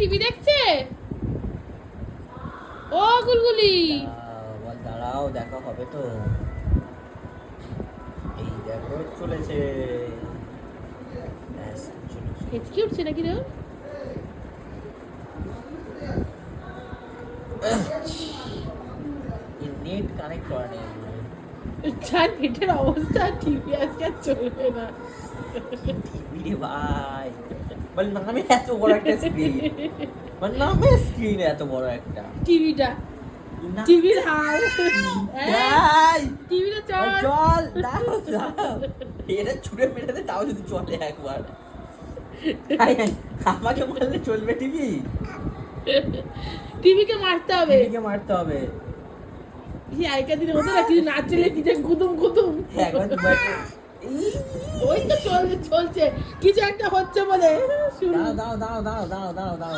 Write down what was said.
TV দেখছে? ও গুলগুলি দাঁড়াও, দেখা হবে তো। এই দেখো চলেছে। হেঁচকি উঠছে নাকি রে? নেট কানেক্ট করা নেই। যার নেটের অবস্থা টিভি আজকে আর চলবে না। টিভি রে ভাই, বল নামে এত বড় একটা স্ক্রিন, বল নামে স্ক্রিন এত বড় একটা টিভিটা না। টিভির হাল যাই টিভিটা চল চল, দাও দাও, এটা ছুঁড়ে মেটাতে তাও যদি চলে একবার। আমাকে মারলে চলবে টিভি? টিভিকে মারতে হবে, টিভিকে মারতে হবে। এই আগেকার দিনে হতো না কিছু নাচলে কি যে গুদুম গুদুম একবার দুবার ওই তো চলছে কিছু একটা হচ্ছে বলে দাও দাও দাও দাও দাও দাও দাও।